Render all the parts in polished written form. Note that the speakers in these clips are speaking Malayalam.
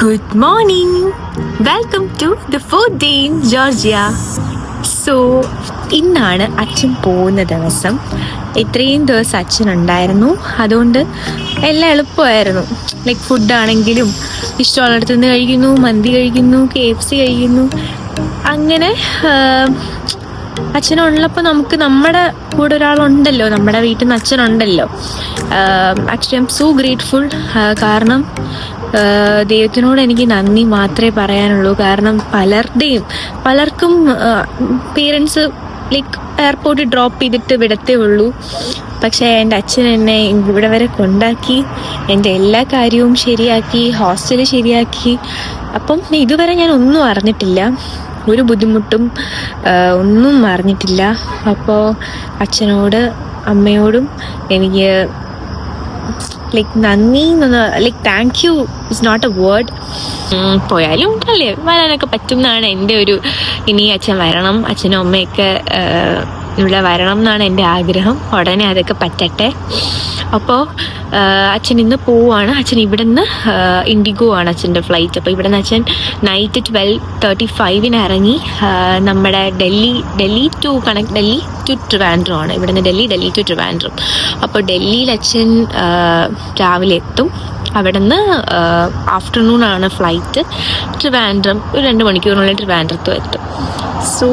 Good morning! Welcome to the 4th day in Georgia. So, ഇന്നാണ് അച്ഛൻ പോകുന്ന ദിവസം. ഇത്രയും ദിവസം അച്ഛനുണ്ടായിരുന്നു, അതുകൊണ്ട് എല്ലാം എളുപ്പമായിരുന്നു. ലൈക്ക് ഫുഡാണെങ്കിലും ഇഷ്ടമുള്ളിടത്തു നിന്ന് കഴിക്കുന്നു, മന്തി കഴിക്കുന്നു, KFC കഴിക്കുന്നു. അങ്ങനെ അച്ഛനുള്ളപ്പോൾ നമുക്ക് നമ്മുടെ കൂടെ ഒരാളുണ്ടല്ലോ, നമ്മുടെ വീട്ടിൽ നിന്ന് അച്ഛനുണ്ടല്ലോ. Actually I am so grateful. കാരണം ദൈവത്തിനോട് എനിക്ക് നന്ദി മാത്രമേ പറയാനുള്ളൂ. കാരണം പലർക്കും പേരൻസ് ലൈക്ക് എയർപോർട്ടിൽ ഡ്രോപ്പ് ചെയ്തിട്ട് വിടത്തേ ഉള്ളൂ. പക്ഷേ എൻ്റെ അച്ഛൻ എന്നെ ഇവിടെ വരെ കൊണ്ടാക്കി, എൻ്റെ എല്ലാ കാര്യവും ശരിയാക്കി, ഹോസ്റ്റൽ ശരിയാക്കി. അപ്പം ഇതുവരെ ഞാൻ ഒന്നും അറിഞ്ഞിട്ടില്ല, ഒരു ബുദ്ധിമുട്ടും ഒന്നും അറിഞ്ഞിട്ടില്ല. അപ്പോൾ അച്ഛനോട് അമ്മയോടും എനിക്ക് ലൈക്ക് നന്ദി like thank you is not a word. പോയാലും അല്ലേ വരാനൊക്കെ പറ്റും എന്നാണ് എൻ്റെ ഒരു, ഇനി അച്ഛൻ വരണം, അച്ഛനും അമ്മയൊക്കെ ഇവിടെ വരണം എന്നാണ് എൻ്റെ ആഗ്രഹം. ഉടനെ അതൊക്കെ പറ്റട്ടെ. അപ്പോൾ അച്ഛൻ ഇന്ന് പോവുകയാണ്. അച്ഛൻ ഇവിടെ നിന്ന് ഇൻഡിഗോ ആണ് അച്ഛൻ്റെ ഫ്ലൈറ്റ്. അപ്പോൾ ഇവിടെ നിന്ന് അച്ഛൻ നൈറ്റ് 12:35 ഇറങ്ങി നമ്മുടെ ഡൽഹി ടു ട്രിവാൻഡ്രം ആണ്. ഇവിടെ നിന്ന് ഡൽഹി ടു ട്രിവാൻഡ്രം. അപ്പോൾ ഡൽഹിയിൽ അച്ഛൻ രാവിലെ എത്തും. അവിടെ നിന്ന് ആഫ്റ്റർനൂൺ ആണ് ഫ്ലൈറ്റ്. ട്രിവാൻഡ്രം ഒരു 2 മണിക്കൂറിനുള്ളിൽ ട്രിവാൻഡ്രത്തും എത്തും. സോ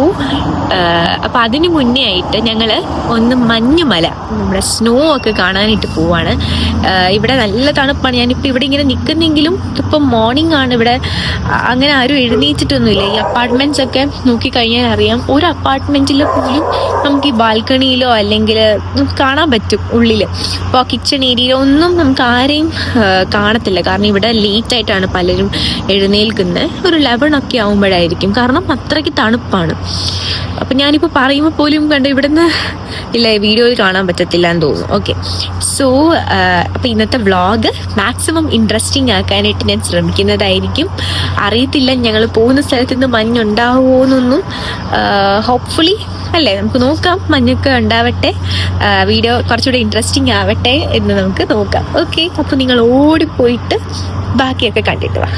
അപ്പോൾ അതിന് മുന്നേ ആയിട്ട് ഞങ്ങൾ ഒന്ന് മഞ്ഞുമല, നമ്മുടെ സ്നോ ഒക്കെ കാണാനായിട്ട് പോവാണ്. ഇവിടെ നല്ല തണുപ്പാണ്. ഞാനിപ്പോൾ ഇവിടെ ഇങ്ങനെ നിൽക്കുന്നെങ്കിലും ഇപ്പം മോർണിംഗ് ആണ്. ഇവിടെ അങ്ങനെ ആരും എഴുന്നേറ്റിട്ടൊന്നുമില്ല. ഈ അപ്പാർട്ട്മെൻറ്റ്സ് ഒക്കെ നോക്കിക്കഴിഞ്ഞാൽ അറിയാം, ഒരു അപ്പാർട്ട്മെൻറ്റിൽ പോലും നമുക്ക് ഈ ബാൽക്കണിയിലോ അല്ലെങ്കിൽ കാണാൻ പറ്റും ഉള്ളിൽ. അപ്പോൾ കിച്ചൺ ഏരിയയിലോ ഒന്നും നമുക്ക് ആരെയും കാണത്തില്ല. കാരണം ഇവിടെ ലേറ്റ് ആയിട്ടാണ് പലരും എഴുന്നേൽക്കുന്നത്. ഒരു 11 ഒക്കെ ആകുമ്പോഴായിരിക്കും. കാരണം അത്രയ്ക്ക് തണുപ്പാണ്. അപ്പം ഞാനിപ്പോൾ പറയുമ്പോൾ പോലും കണ്ട് ഇവിടുന്ന് ഇല്ല, വീഡിയോയിൽ കാണാൻ പറ്റത്തില്ല എന്ന് തോന്നുന്നു. ഓക്കെ, സോ അപ്പോൾ ഇന്നത്തെ വ്ളോഗ് മാക്സിമം ഇൻട്രസ്റ്റിംഗ് ആക്കാനായിട്ട് ഞാൻ ശ്രമിക്കുന്നതായിരിക്കും. അറിയത്തില്ല ഞങ്ങൾ പോകുന്ന സ്ഥലത്ത് നിന്ന് മഞ്ഞുണ്ടാവുമോ എന്നൊന്നും. ഹോപ്പ്ഫുള്ളി അല്ലേ, നമുക്ക് നോക്കാം. മഞ്ഞൊക്കെ ഉണ്ടാവട്ടെ, വീഡിയോ കുറച്ചുകൂടെ ഇൻട്രസ്റ്റിംഗ് ആവട്ടെ എന്ന് നമുക്ക് നോക്കാം. ഓക്കെ, അപ്പോൾ നിങ്ങൾ ഓടിപ്പോയിട്ട് ബാക്കിയൊക്കെ കണ്ടിട്ട് വാ.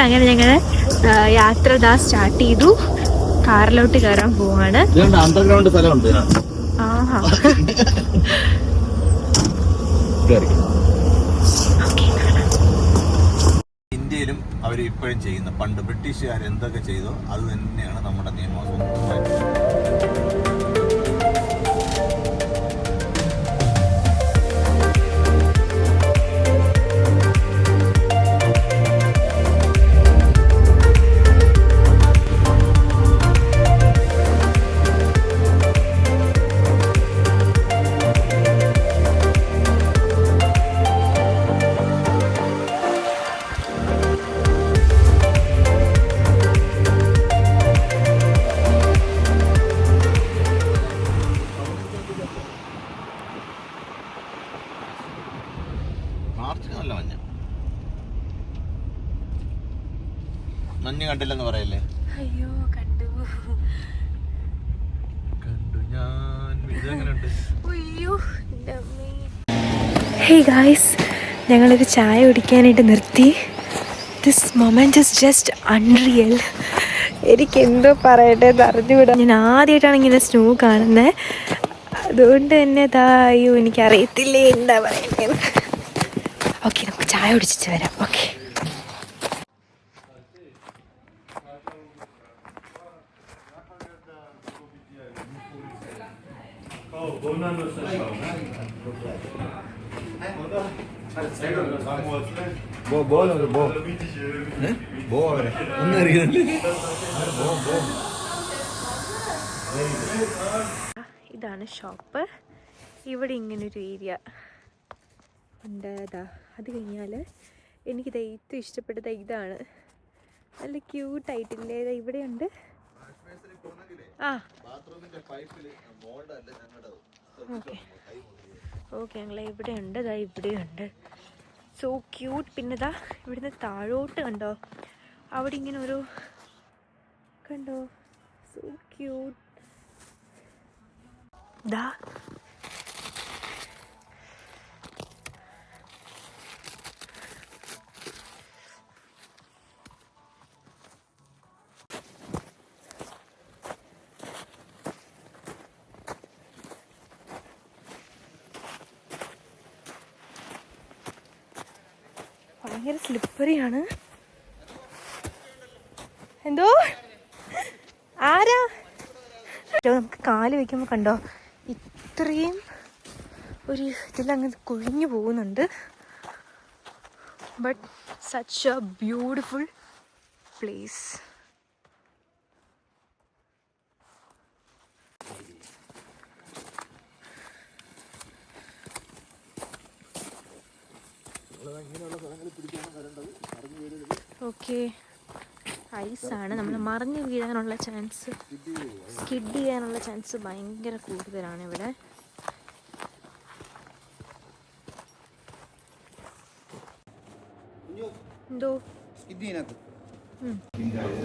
അങ്ങനെ ഞങ്ങൾ യാത്ര സ്റ്റാർട്ട് ചെയ്തു. കാറിലോട്ട് കയറാൻ പോവാണ്. അണ്ടർഗ്രൗണ്ട് സ്ഥലമുണ്ട്. ആഹാ, ഇന്ത്യയിലും അവർ ഇപ്പോഴും ചെയ്യുന്ന, പണ്ട് ബ്രിട്ടീഷുകാർ എന്തൊക്കെ ചെയ്തോ അത് തന്നെയാണ് നമ്മുടെ നിയമം. നല്ല മഞ്ഞ് കണ്ടില്ലെന്ന് പറയല്ലേ? അയ്യോ, കണ്ടു ഞാൻ. അയ്യോ, ഹേ ഗായ്സ്, ഞങ്ങളൊരു ചായ കുടിക്കാനായിട്ട് നിർത്തി. This moment is just unreal. എനിക്കെന്തോ പറയട്ടെ എന്ന് അറിഞ്ഞുകൂടാ. ഞാൻ ആദ്യമായിട്ടാണ് ഇങ്ങനെ സ്നോ കാണുന്നത്. അതുകൊണ്ട് തന്നെ അയ്യോ, എനിക്കറിയത്തില്ലേ എന്താ പറയുന്നത്. ഓക്കെ, നമുക്ക് ചായ കുടിച്ചിട്ട് വരാം. ഓക്കെ, ഇതാണ് ഷോപ്പ്. ഇവിടെ ഇങ്ങനൊരു ഏരിയ ഉണ്ട്. അത് കഴിഞ്ഞാൽ എനിക്കിത് ഏറ്റവും ഇഷ്ടപ്പെട്ടത് ഇതാണ്. നല്ല ക്യൂട്ടായിട്ടില്ലേ? ഇവിടെയുണ്ട്. ഓക്കെ, ഞങ്ങൾ ഇവിടെയുണ്ട്. ഇവിടെയുണ്ട്. So cute. പിന്നെ ഇവിടുന്ന് താഴോട്ട് കണ്ടോ, അവിടെ ഇങ്ങനെ ഒരു കണ്ടോ, സോ ക്യൂട്ട്. ദാ ഭയങ്കര സ്ലിപ്പറിയാണ്. എന്തോ ആരാ? നമുക്ക് കാല് വയ്ക്കുമ്പോൾ കണ്ടോ ഇത്രയും ഒരു ഇതിലങ്ങ് കുഴിഞ്ഞു പോകുന്നുണ്ട്. But such a beautiful place. Okay, ഐസാണ്. നമ്മൾ മറിഞ്ഞു വീഴാനുള്ള ചാൻസ്, സ്കിഡ് ചെയ്യാനുള്ള ചാൻസ് ഭയങ്കര കൂടുതലാണ് ഇവിടെ. എന്തോ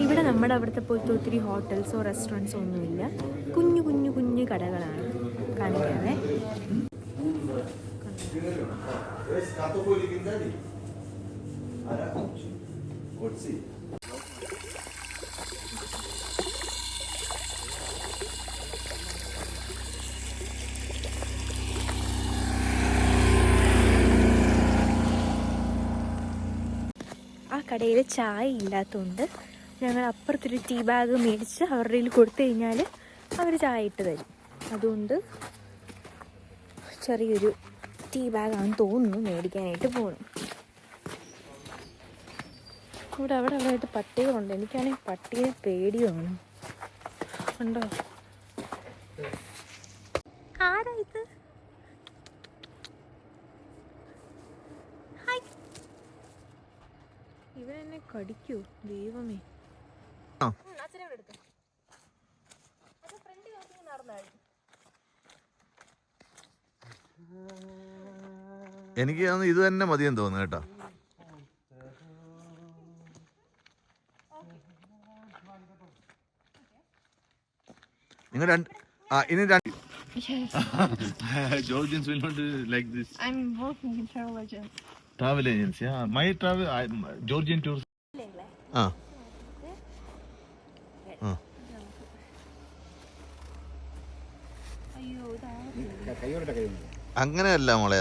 ഇവിടെ നമ്മുടെ അവിടുത്തെ പോലത്തെ ഒത്തിരി ഹോട്ടൽസോ റെസ്റ്റോറൻറ്റ്സോ ഒന്നുമില്ല. കുഞ്ഞു കുഞ്ഞു കുഞ്ഞു കടകളാണ്. കാണിക്കാതെ ആ കടയിൽ ചായ ഇല്ലാത്തതുകൊണ്ട് ഞങ്ങൾ അപ്പുറത്തൊരു ടീ ബാഗ് മേടിച്ച് അവരുടെ കയ്യിൽ കൊടുത്തു കഴിഞ്ഞാൽ അവർ ചായ ഇട്ട് തരും. അതുകൊണ്ട് ചെറിയൊരു ടീ ബാഗാണെന്ന് തോന്നുന്നു മേടിക്കാനായിട്ട് പോകണം. ഇവിടെ അവിടെ ആയിട്ട് പട്ടികളുണ്ട്. എനിക്കാണെങ്കിൽ പട്ടിയെ പേടിയാണ്. ഉണ്ടോ? ആരാ ഇത്? ഇവരെന്നെ കടിക്കൂ ദൈവമേ. എനിക്ക് ഇത് തന്നെ മതിയെന്ന് തോന്നുന്നു കേട്ടോ. നിങ്ങൾ ഇനി Georgians will not do like this. I'm working in travel agency. Travel agency, yeah. My travel, Georgian tours. അങ്ങനെയല്ല മോളെ,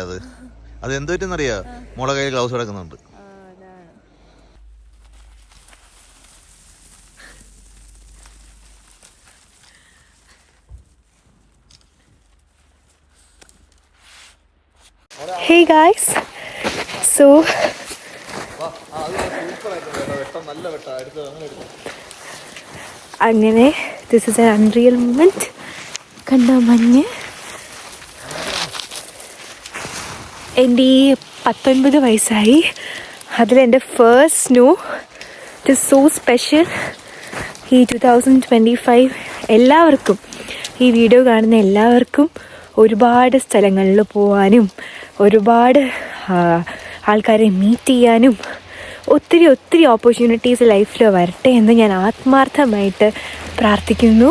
അത് എന്തോ പറ്റുന്നറിയാ, മോളെ കയ്യിൽ ഗ്ലൗസ് കിടക്കുന്നുണ്ട്. Hey guys, so അങ്ങനെ this is an unreal moment. കണ്ടോ മഞ്ഞ്? എൻ്റെ ഈ 19 വയസ്സായി, അതിലെൻ്റെ first snow. It is so special. ഈ 2025 എല്ലാവർക്കും, ഈ വീഡിയോ കാണുന്ന എല്ലാവർക്കും ഒരുപാട് സ്ഥലങ്ങളിൽ പോകാനും ഒരുപാട് ആൾക്കാരെ മീറ്റ് ചെയ്യാനും ഒത്തിരി ഒത്തിരി ഓപ്പർച്യൂണിറ്റീസ് ലൈഫിൽ വരട്ടെ എന്ന് ഞാൻ ആത്മാർത്ഥമായിട്ട് പ്രാർത്ഥിക്കുന്നു.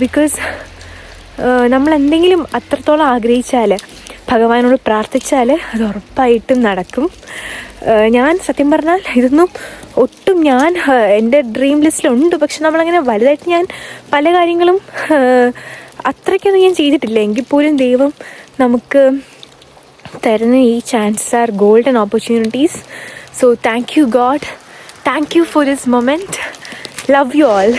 ബിക്കോസ് നമ്മളെന്തെങ്കിലും അത്രത്തോളം ആഗ്രഹിച്ചാൽ, ഭഗവാനോട് പ്രാർത്ഥിച്ചാൽ അത് ഉറപ്പായിട്ടും നടക്കും. ഞാൻ സത്യം പറഞ്ഞാൽ ഇതൊന്നും ഒട്ടും ഞാൻ എൻ്റെ ഡ്രീം ലിസ്റ്റിലുണ്ട്. പക്ഷെ നമ്മളങ്ങനെ വലുതായിട്ട് ഞാൻ പല കാര്യങ്ങളും അത്രയ്ക്കൊന്നും ഞാൻ ചെയ്തിട്ടില്ല. എങ്കിൽ പോലും ദൈവം നമുക്ക് തരുന്ന ഈ chances are golden opportunities. So thank you God, thank you for this moment. Love you all.